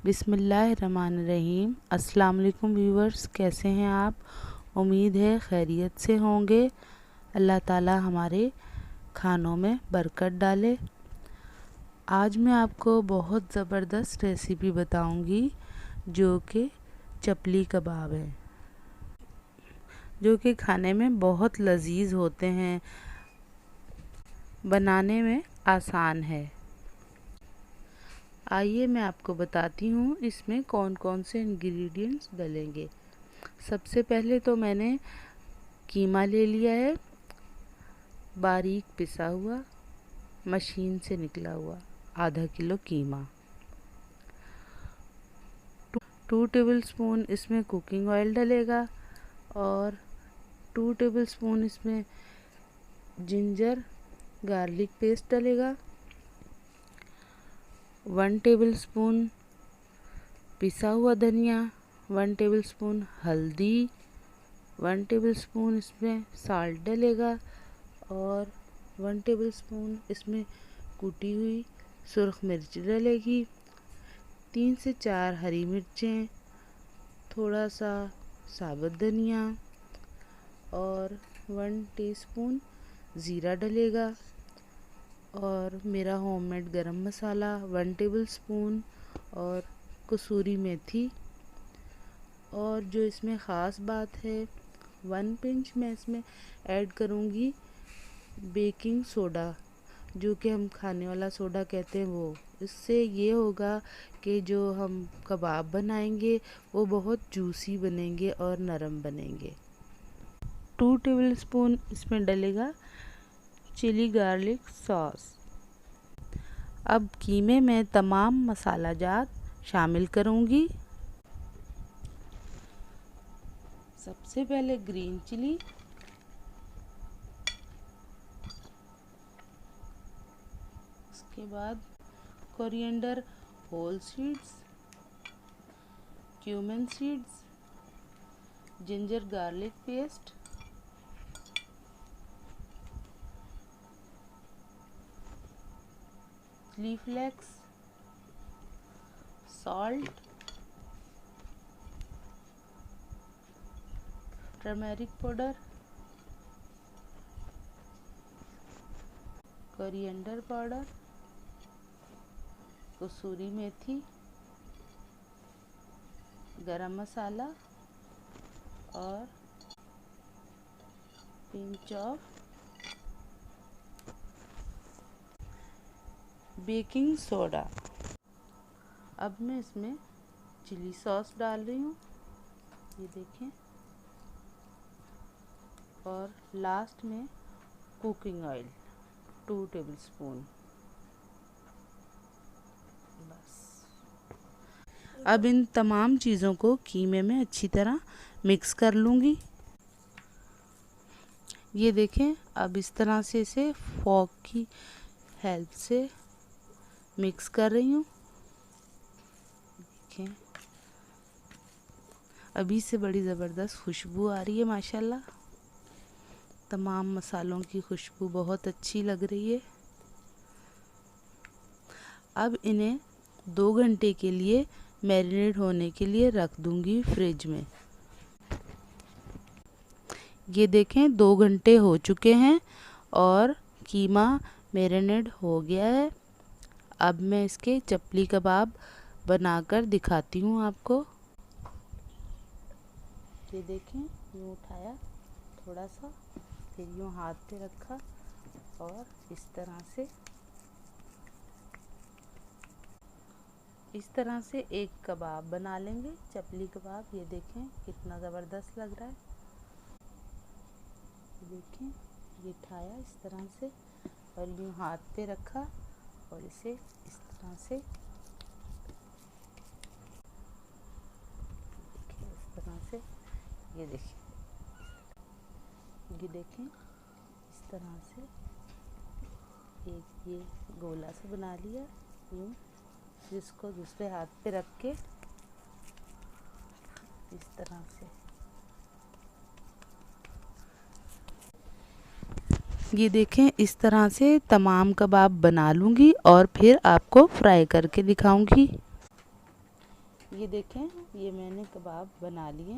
बिस्मिल्लाहिर्रहमानिर्रहीम। अस्सलाम वालेकुम व्यूवर्स, कैसे हैं आप? उम्मीद है खैरियत से होंगे। अल्लाह ताला हमारे खानों में बरकत डाले। आज मैं आपको बहुत ज़बरदस्त रेसिपी बताऊंगी जो कि चपली कबाब है, जो कि खाने में बहुत लजीज होते हैं, बनाने में आसान है। आइए मैं आपको बताती हूँ इसमें कौन कौन से इंग्रेडिएंट्स डलेंगे। सबसे पहले तो मैंने कीमा ले लिया है, बारीक पिसा हुआ, मशीन से निकला हुआ आधा किलो कीमा। 2 टेबलस्पून इसमें कुकिंग ऑयल डलेगा और 2 टेबलस्पून इसमें जिंजर गार्लिक पेस्ट डलेगा। 1 टेबलस्पून पिसा हुआ धनिया, 1 टेबलस्पून हल्दी, 1 टेबलस्पून इसमें साल्ट डलेगा और 1 टेबलस्पून इसमें कुटी हुई सुर्ख मिर्च डलेगी। 3 से 4 हरी मिर्चें, थोड़ा सा साबुत धनिया और 1 टीस्पून ज़ीरा डलेगा और मेरा होममेड गरम मसाला 1 टेबलस्पून और कसूरी मेथी। और जो इसमें ख़ास बात है, 1 पिंच मैं इसमें ऐड करूँगी बेकिंग सोडा, जो कि हम खाने वाला सोडा कहते हैं वो। इससे ये होगा कि जो हम कबाब बनाएंगे वो बहुत जूसी बनेंगे और नरम बनेंगे। 2 टेबलस्पून इसमें डलेगा चिली गार्लिक सॉस। अब कीमे में तमाम मसाला जात शामिल करूंगी। सबसे पहले ग्रीन चिली, उसके बाद coriander whole seeds, cumin seeds, ginger garlic paste, chilli flakes, salt, turmeric powder, coriander powder, kasuri methi, garam masala और पिंच ऑफ बेकिंग सोडा। अब मैं इसमें चिली सॉस डाल रही हूँ, ये देखें, और लास्ट में कुकिंग ऑयल 2 टेबलस्पून। बस अब इन तमाम चीज़ों को कीमे में अच्छी तरह मिक्स कर लूँगी। ये देखें, अब इस तरह से इसे फोक की हेल्प से मिक्स कर रही हूँ। देखें, अभी से बड़ी ज़बरदस्त खुशबू आ रही है माशाल्लाह। तमाम मसालों की खुशबू बहुत अच्छी लग रही है। अब इन्हें 2 घंटे के लिए मैरिनेट होने के लिए रख दूंगी फ्रिज में। ये देखें, 2 घंटे हो चुके हैं और कीमा मैरिनेट हो गया है। अब मैं इसके चपली कबाब बनाकर दिखाती हूँ आपको। ये देखें, यूँ उठाया थोड़ा सा, फिर यूँ हाथ पे रखा और इस तरह से एक कबाब बना लेंगे, चपली कबाब। ये देखें कितना ज़बरदस्त लग रहा है। देखें, ये उठाया इस तरह से और यूँ हाथ पे रखा और इसे इस तरह से देखिए, इस तरह से ये देखें इस तरह से एक ये गोला सा बना लिया यूँ, जिसको दूसरे हाथ पे रख के इस तरह से ये देखें, इस तरह से तमाम कबाब बना लूँगी और फिर आपको फ्राई करके दिखाऊंगी। ये देखें, ये मैंने कबाब बना लिए।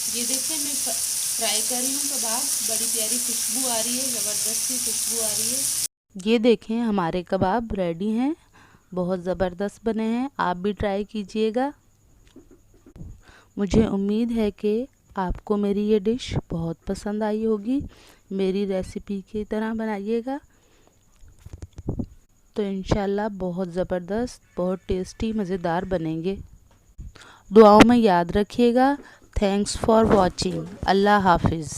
ये देखें, मैं फ्राई कर रही हूँ कबाब। बड़ी प्यारी खुशबू आ रही है, ज़बरदस्त सी खुशबू आ रही है। ये देखें, हमारे कबाब रेडी हैं, बहुत ज़बरदस्त बने हैं। आप भी ट्राई कीजिएगा। मुझे उम्मीद है कि आपको मेरी ये डिश बहुत पसंद आई होगी। मेरी रेसिपी की तरह बनाइएगा तो इंशाल्लाह बहुत ज़बरदस्त, बहुत टेस्टी, मज़ेदार बनेंगे। दुआओं में याद रखिएगा। Thanks for watching. अल्लाह हाफिज़।